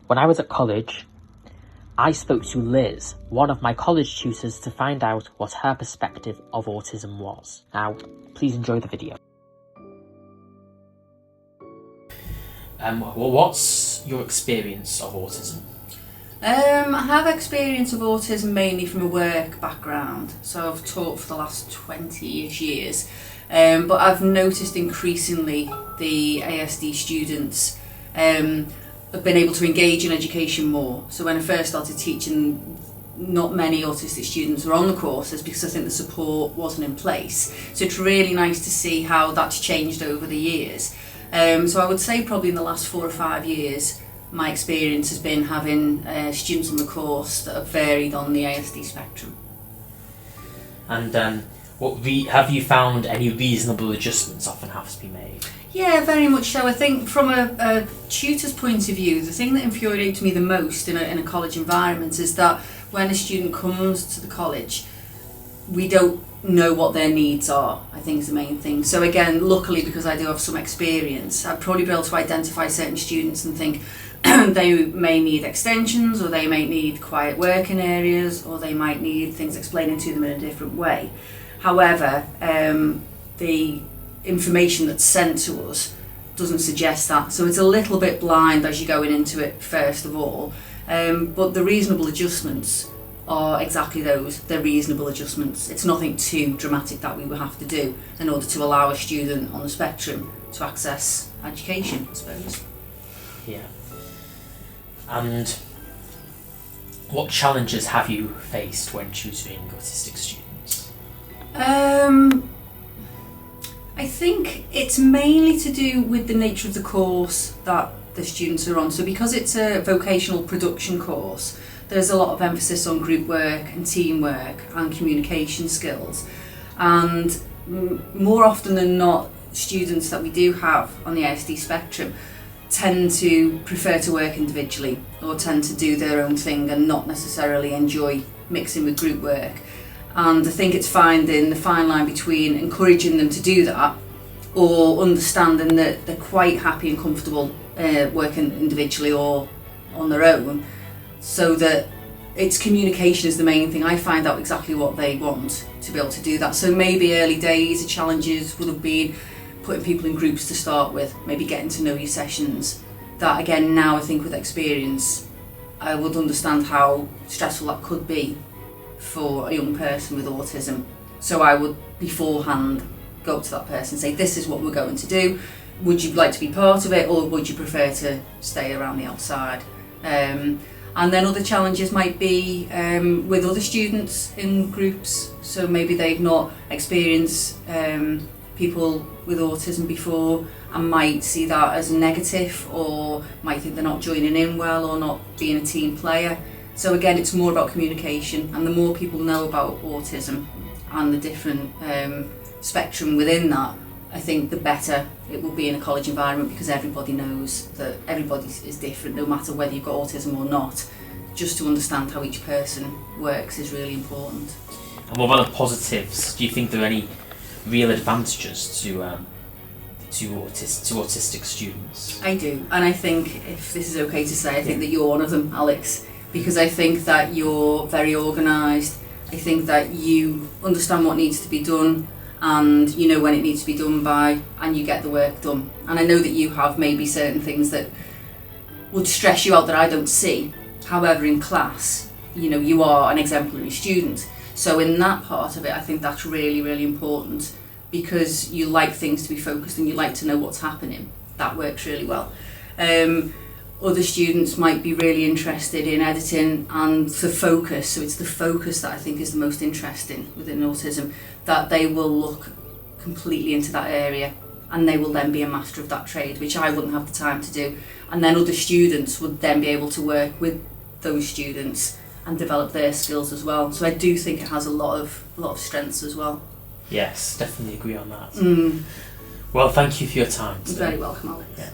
When I was at college, I spoke to Liz, one of my college tutors, to find out what her perspective of autism was. Now, please enjoy the video. Well, what's your experience of autism? I have experience of autism mainly from a work background, so I've taught for the last 20-ish years, but I've noticed increasingly the ASD students have been able to engage in education more. So when I first started teaching, not many autistic students were on the courses because I think the support wasn't in place. So it's really nice to see how that's changed over the years. So I would say probably in the last 4 or 5 years, my experience has been having students on the course that have varied on the ASD spectrum. And have you found any reasonable adjustments often have to be made? Yeah, very much so. I think from a tutor's point of view, the thing that infuriates me the most in a college environment is that when a student comes to the college, we don't know what their needs are, I think is the main thing. So again, luckily, because I do have some experience, I'd probably be able to identify certain students and think they may need extensions, or they might need quiet working areas, or they might need things explaining to them in a different way. However, the information that's sent to us doesn't suggest that. So it's a little bit blind as you're going into it, first of all. But the reasonable adjustments are exactly those. They're reasonable adjustments. It's nothing too dramatic that we will have to do in order to allow a student on the spectrum to access education, I suppose. Yeah. And what challenges have you faced when tutoring autistic students? I think it's mainly to do with the nature of the course that the students are on. So because it's a vocational production course, there's a lot of emphasis on group work and teamwork and communication skills. And more often than not, students that we do have on the ASD spectrum tend to prefer to work individually, or tend to do their own thing and not necessarily enjoy mixing with group work. And I think it's finding the fine line between encouraging them to do that or understanding that they're quite happy and comfortable working individually or on their own, so that it's communication is the main thing. I find out exactly what they want to be able to do that. So maybe early days, the challenges would have been putting people in groups to start with, maybe getting to know you sessions. That again, now I think with experience, I would understand how stressful that could be for a young person with autism. So I would beforehand go up to that person and say, this is what we're going to do. Would you like to be part of it, or would you prefer to stay around the outside? And then other challenges might be with other students in groups. So maybe they've not experienced people with autism before and might see that as a negative, or might think they're not joining in well or not being a team player. So again, it's more about communication, and the more people know about autism and the different spectrum within that, I think the better it will be in a college environment, because everybody knows that everybody is different, no matter whether you've got autism or not. Just to understand how each person works is really important. And what about the positives? Do you think there are any real advantages to autistic students? I do, and I think, if this is okay to say, I think that you're one of them, Alex, because I think that you're very organised. I think that you understand what needs to be done, and you know when it needs to be done by, and you get the work done. And I know that you have maybe certain things that would stress you out that I don't see. However, in class, you know, you are an exemplary student. So in that part of it, I think that's really, really important, because you like things to be focused and you like to know what's happening. That works really well. Other students might be really interested in editing and the focus. So it's the focus that I think is the most interesting within autism, that they will look completely into that area and they will then be a master of that trade, which I wouldn't have the time to do. And then other students would then be able to work with those students and develop their skills as well. So I do think it has a lot of strengths as well. Yes, definitely agree on that. Well, thank you for your time today. You're very welcome, Alex. Yeah.